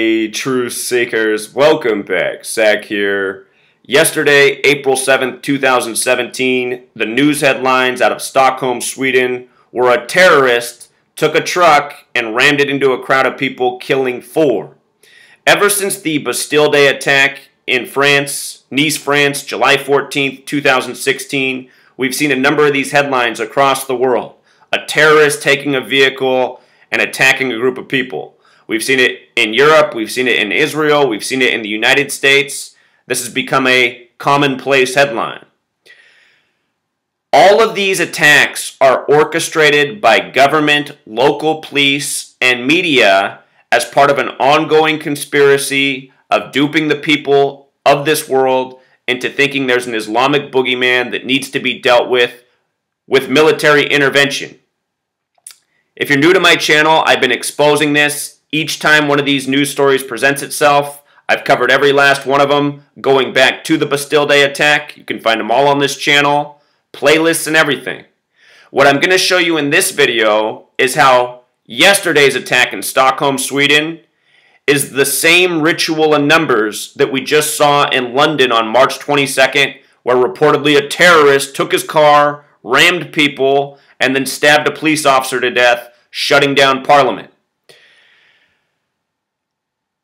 Hey, truth seekers, welcome back. Zach here. Yesterday, April 7th, 2017, the news headlines out of Stockholm, Sweden, were a terrorist took a truck and rammed it into a crowd of people, killing 4. Ever since the Bastille Day attack in France, Nice, France, July 14th, 2016, we've seen a number of these headlines across the world. A terrorist taking a vehicle and attacking a group of people. We've seen it in Europe, we've seen it in Israel, we've seen it in the United States. This has become a commonplace headline. All of these attacks are orchestrated by government, local police, and media as part of an ongoing conspiracy of duping the people of this world into thinking there's an Islamic boogeyman that needs to be dealt with military intervention. If you're new to my channel, I've been exposing this. Each time one of these news stories presents itself, I've covered every last one of them, going back to the Bastille Day attack. You can find them all on this channel, playlists and everything. What I'm going to show you in this video is how yesterday's attack in Stockholm, Sweden, is the same ritual and numbers that we just saw in London on March 22nd, where reportedly a terrorist took his car, rammed people, and then stabbed a police officer to death, shutting down Parliament.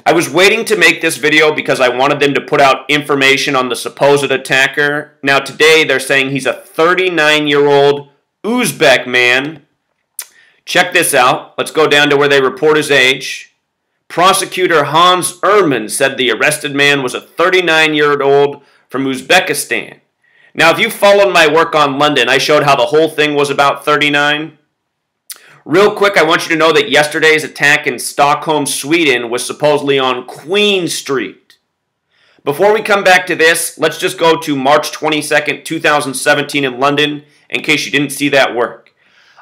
I was waiting to make this video because I wanted them to put out information on the supposed attacker. Now today they're saying he's a 39-year-old Uzbek man. Check this out. Let's go down to where they report his age. Prosecutor Hans Erman said the arrested man was a 39-year-old from Uzbekistan. Now if you followed my work on London, I showed how the whole thing was about 39. Real quick, I want you to know that yesterday's attack in Stockholm, Sweden was supposedly on Queen Street. Before we come back to this, let's just go to March 22nd, 2017 in London, in case you didn't see that work.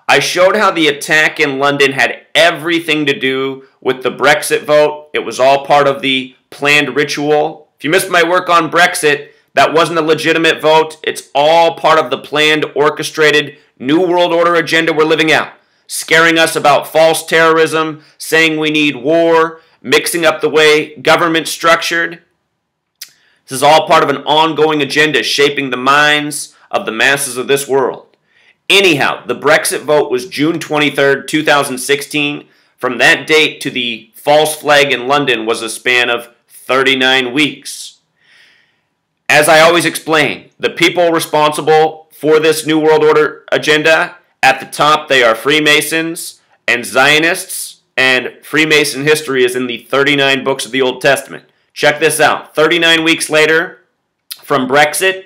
I showed how the attack in London had everything to do with the Brexit vote. It was all part of the planned ritual. If you missed my work on Brexit, that wasn't a legitimate vote. It's all part of the planned, orchestrated New World Order agenda we're living out. Scaring us about false terrorism, saying we need war, mixing up the way government's structured. This is all part of an ongoing agenda shaping the minds of the masses of this world. Anyhow, the Brexit vote was June 23rd, 2016. From that date to the false flag in London was a span of 39 weeks. As I always explain, the people responsible for this New World Order agenda, at the top, they are Freemasons and Zionists, and Freemason history is in the 39 books of the Old Testament. Check this out. 39 weeks later, from Brexit,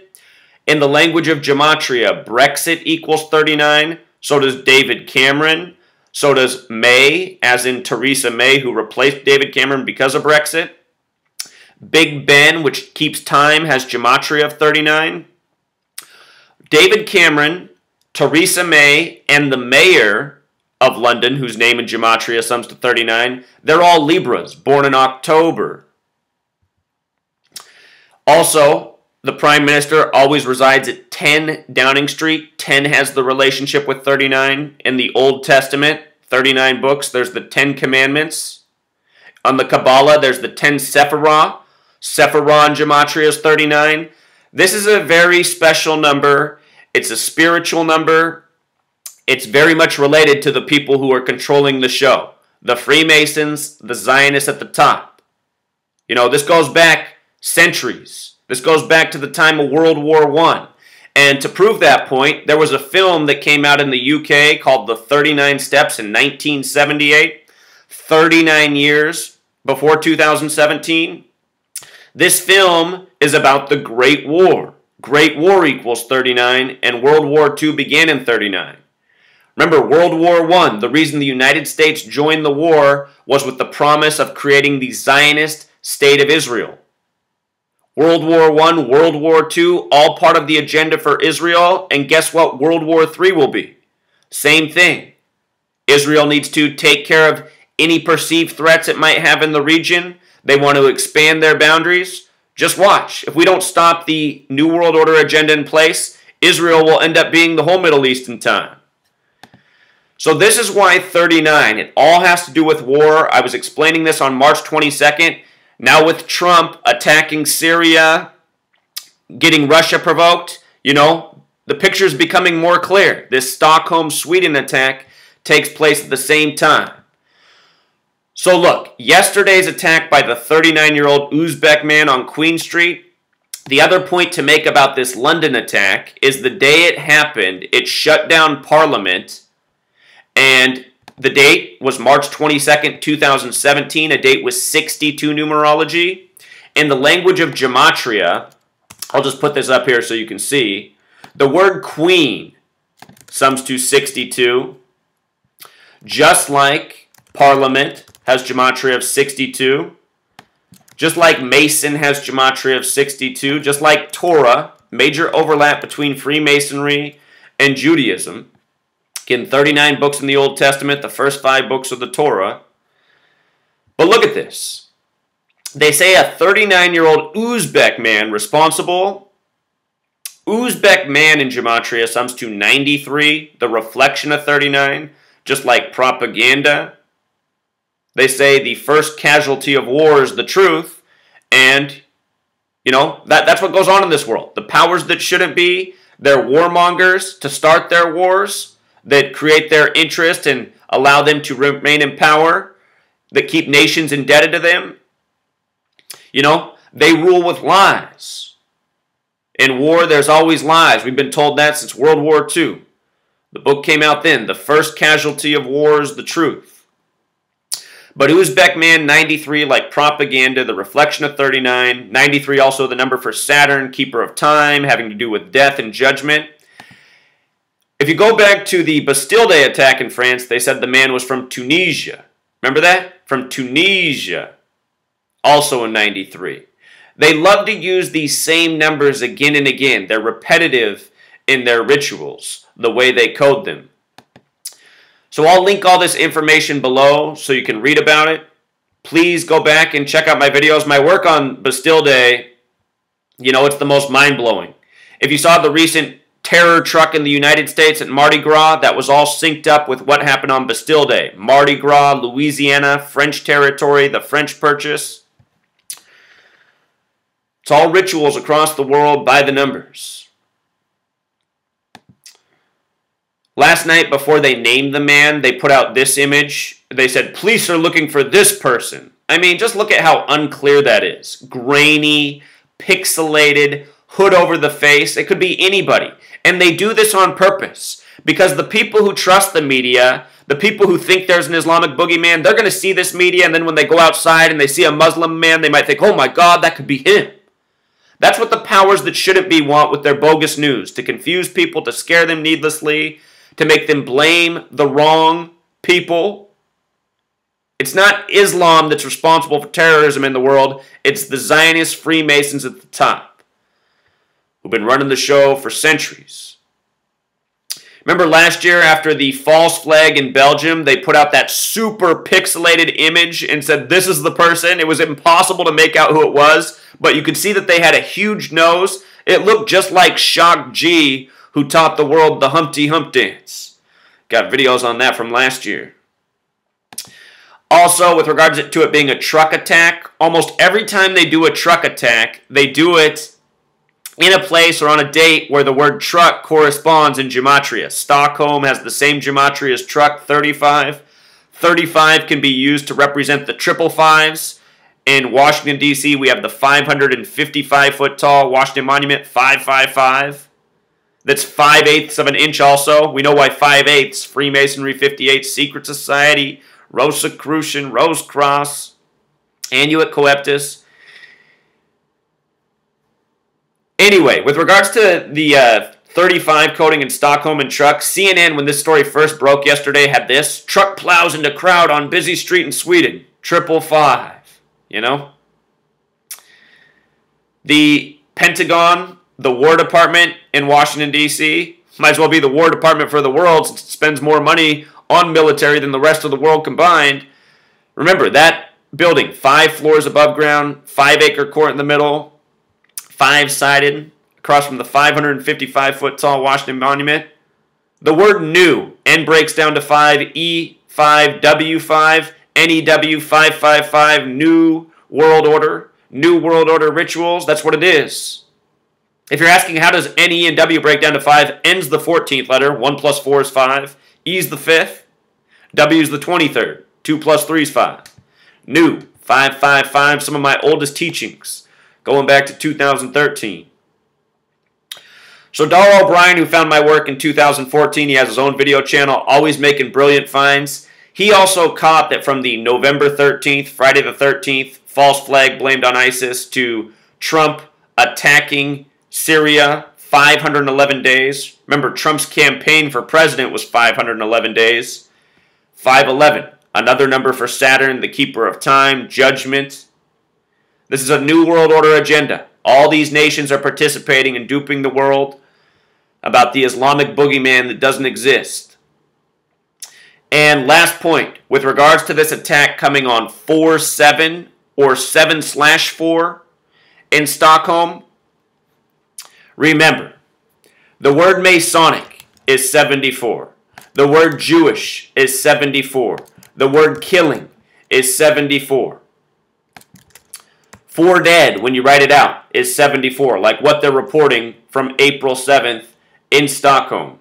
in the language of gematria, Brexit equals 39. So does David Cameron. So does May, as in Theresa May, who replaced David Cameron because of Brexit. Big Ben, which keeps time, has gematria of 39. David Cameron, Theresa May, and the mayor of London, whose name in gematria sums to 39, they're all Libras, born in October. Also, the Prime Minister always resides at 10 Downing Street. 10 has the relationship with 39. In the Old Testament, 39 books, there's the 10 Commandments. On the Kabbalah, there's the 10 Sephirah. Sephirah in gematria is 39. This is a very special number. It's a spiritual number. It's very much related to the people who are controlling the show. The Freemasons, the Zionists at the top. You know, this goes back centuries. This goes back to the time of World War I. And to prove that point, there was a film that came out in the UK called The 39 Steps in 1978. 39 years before 2017. This film is about the Great War. Great War equals 39, and World War II began in 39. Remember, World War I, the reason the United States joined the war was with the promise of creating the Zionist State of Israel. World War I, World War II, all part of the agenda for Israel, and guess what World War III will be? Same thing. Israel needs to take care of any perceived threats it might have in the region. They want to expand their boundaries. Just watch. If we don't stop the New World Order agenda in place, Israel will end up being the whole Middle East in time. So this is why 39. It all has to do with war. I was explaining this on March 22nd. Now with Trump attacking Syria, getting Russia provoked, you know, the picture is becoming more clear. This Stockholm, Sweden attack takes place at the same time. So look, yesterday's attack by the 39-year-old Uzbek man on Queen Street. The other point to make about this London attack is the day it happened, it shut down Parliament. And the date was March 22nd, 2017, a date with 62 numerology. In the language of gematria, I'll just put this up here so you can see, the word queen sums to 62, just like Parliament has gematria of 62, just like Mason has gematria of 62, just like Torah, major overlap between Freemasonry and Judaism. Again, 39 books in the Old Testament, the first 5 books of the Torah. But look at this. They say a 39-year-old Uzbek man responsible. Uzbek man in gematria sums to 93, the reflection of 39, just like propaganda. They say the first casualty of war is the truth, and, you know, that's what goes on in this world. The powers that shouldn't be, they're warmongers to start their wars, that create their interest and allow them to remain in power, that keep nations indebted to them. You know, they rule with lies. In war, there's always lies. We've been told that since World War II. The book came out then. The first casualty of war is the truth. But Uzbek man, 93, like propaganda, the reflection of 39. 93 also the number for Saturn, keeper of time, having to do with death and judgment. If you go back to the Bastille Day attack in France, they said the man was from Tunisia. Remember that? From Tunisia. Also in 93. They love to use these same numbers again and again. They're repetitive in their rituals, the way they code them. So I'll link all this information below so you can read about it. Please go back and check out my videos. My work on Bastille Day, you know, it's the most mind-blowing. If you saw the recent terror truck in the United States at Mardi Gras, that was all synced up with what happened on Bastille Day. Mardi Gras, Louisiana, French territory, the French Purchase. It's all rituals across the world by the numbers. Last night, before they named the man, they put out this image. They said, police are looking for this person. I mean, just look at how unclear that is. Grainy, pixelated, hood over the face. It could be anybody. And they do this on purpose. Because the people who trust the media, the people who think there's an Islamic boogeyman, they're going to see this media, and then when they go outside and they see a Muslim man, they might think, oh my God, that could be him. That's what the powers that shouldn't be want with their bogus news, to confuse people, to scare them needlessly, to make them blame the wrong people. It's not Islam that's responsible for terrorism in the world. It's the Zionist Freemasons at the top, who've been running the show for centuries. Remember last year after the false flag in Belgium, they put out that super pixelated image and said, this is the person. It was impossible to make out who it was, but you could see that they had a huge nose. It looked just like Shock G, who taught the world the Humpty Hump dance. Got videos on that from last year. Also, with regards to it being a truck attack, almost every time they do a truck attack, they do it in a place or on a date where the word truck corresponds in gematria. Stockholm has the same gematria as truck, 35. 35 can be used to represent the triple fives. In Washington, D.C., we have the 555-foot tall Washington Monument, 555. That's 5/8 of an inch also. We know why 5/8. Freemasonry 58, Secret Society, Rosicrucian, Rose Cross, Annuit Coeptus. Anyway, with regards to the 35 coding in Stockholm and trucks, CNN, when this story first broke yesterday, had this: truck plows into crowd on busy street in Sweden. 555. You know? The Pentagon, the War Department in Washington, D.C., might as well be the War Department for the world, since it spends more money on military than the rest of the world combined. Remember, that building, 5 floors above ground, 5-acre court in the middle, 5-sided, across from the 555-foot tall Washington Monument. The word new, N breaks down to 5, E5, W5, NEW 555, New World Order, New World Order rituals, that's what it is. If you're asking how does N, E, and W break down to 5, N's the 14th letter, 1 plus 4 is 5, E's the 5th, W's the 23rd, 2 plus 3 is 5. New, 555, some of my oldest teachings, going back to 2013. So Darrell O'Brien, who found my work in 2014, he has his own video channel, always making brilliant finds. He also caught that from the November 13th, Friday the 13th, false flag blamed on ISIS, to Trump attacking Syria, 511 days. Remember, Trump's campaign for president was 511 days. 511, another number for Saturn, the keeper of time, judgment. This is a New World Order agenda. All these nations are participating in duping the world about the Islamic boogeyman that doesn't exist. And last point, with regards to this attack coming on 4/7 or 7/4 in Stockholm, remember, the word Masonic is 74. The word Jewish is 74. The word killing is 74. 4 dead, when you write it out, is 74, like what they're reporting from April 7th in Stockholm.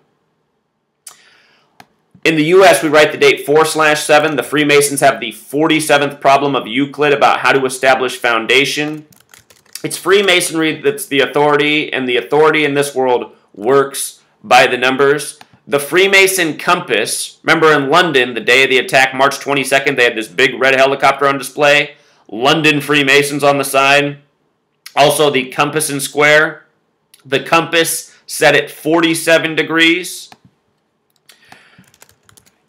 In the U.S., we write the date 4/7. The Freemasons have the 47th problem of Euclid about how to establish foundation. It's Freemasonry that's the authority, and the authority in this world works by the numbers. The Freemason compass, remember in London, the day of the attack, March 22nd, they had this big red helicopter on display. London Freemasons on the side. Also the compass and square. The compass set at 47 degrees.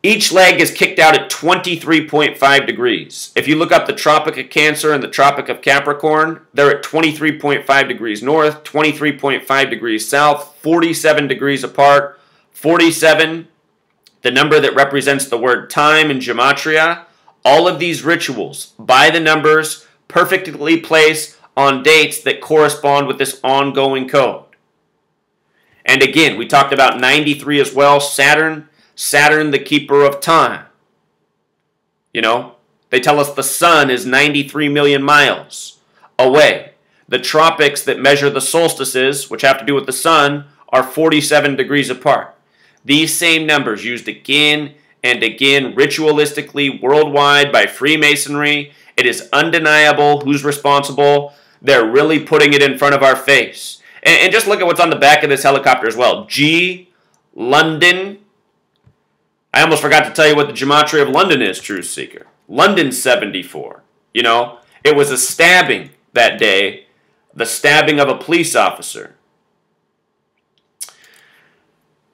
Each leg is kicked out at 23.5 degrees. If you look up the Tropic of Cancer and the Tropic of Capricorn, they're at 23.5 degrees north, 23.5 degrees south, 47 degrees apart. 47, the number that represents the word time in gematria. All of these rituals, by the numbers, perfectly placed on dates that correspond with this ongoing code. And again, we talked about 93 as well, Saturn, the keeper of time. You know, they tell us the sun is 93 million miles away. The tropics that measure the solstices, which have to do with the sun, are 47 degrees apart. These same numbers used again and again ritualistically worldwide by Freemasonry. It is undeniable who's responsible. They're really putting it in front of our face. And just look at what's on the back of this helicopter as well. G, London. I almost forgot to tell you what the gematria of London is, Truth Seeker. London 74. You know, it was a stabbing that day, the stabbing of a police officer.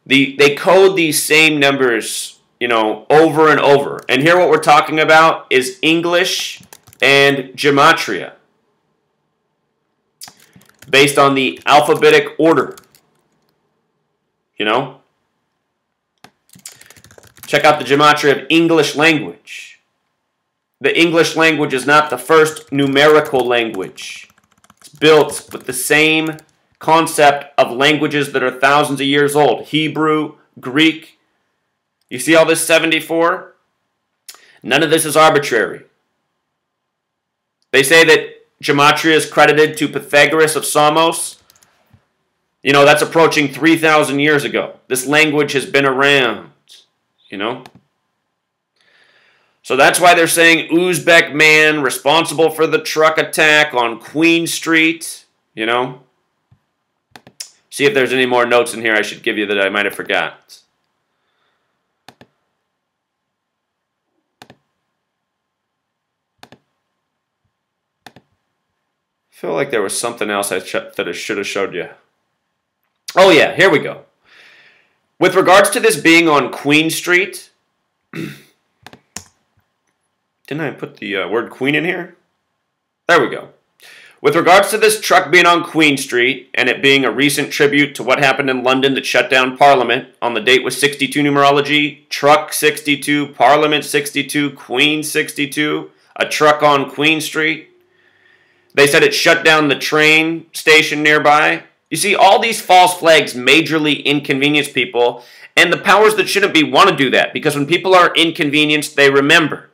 They code these same numbers, you know, over and over. And here what we're talking about is English and gematria, based on the alphabetic order. You know? Check out the gematria of English language. The English language is not the first numerical language. It's built with the same concept of languages that are thousands of years old. Hebrew, Greek. You see all this 74? None of this is arbitrary. They say that gematria is credited to Pythagoras of Samos. You know, that's approaching 3,000 years ago. This language has been around, you know. So that's why they're saying Uzbek Man responsible for the truck attack on Queen Street, you know. See if there's any more notes in here I should give you that I might have forgot. I feel like there was something else that I should have showed you. Oh yeah, here we go. With regards to this being on Queen Street, didn't I put the word Queen in here? There we go. With regards to this truck being on Queen Street and it being a recent tribute to what happened in London that shut down Parliament on the date with 62 numerology, truck 62, Parliament 62, Queen 62, a truck on Queen Street. They said it shut down the train station nearby. You see, all these false flags majorly inconvenience people, and the powers that shouldn't be want to do that, because when people are inconvenienced, they remember.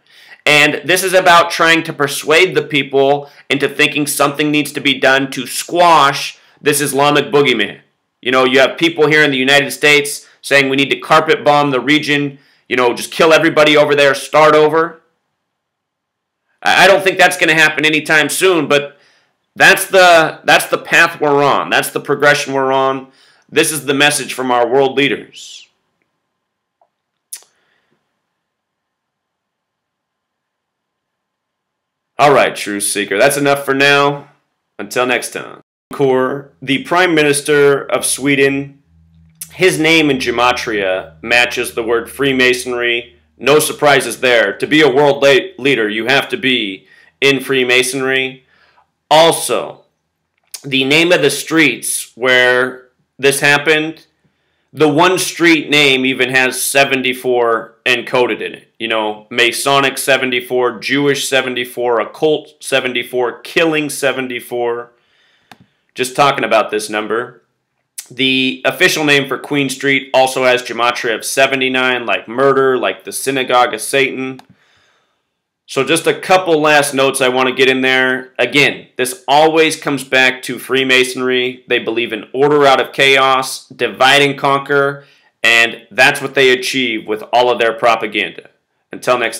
And this is about trying to persuade the people into thinking something needs to be done to squash this Islamic boogeyman. You know, you have people here in the United States saying we need to carpet bomb the region, you know, just kill everybody over there, start over. I don't think that's going to happen anytime soon, but that's the path we're on. That's the progression we're on. This is the message from our world leaders. All right, Truth Seeker, that's enough for now. Until next time. The Prime Minister of Sweden, his name in Gematria matches the word Freemasonry. No surprises there. To be a world leader, you have to be in Freemasonry. Also, the name of the streets where this happened, the one street name even has 74 encoded in it. You know, Masonic 74, Jewish 74, Occult 74, Killing 74. Just talking about this number. The official name for Queen Street also has gematria of 79, like murder, like the Synagogue of Satan. So just a couple last notes I want to get in there. Again, this always comes back to Freemasonry. They believe in order out of chaos, divide and conquer, and that's what they achieve with all of their propaganda. Until next time.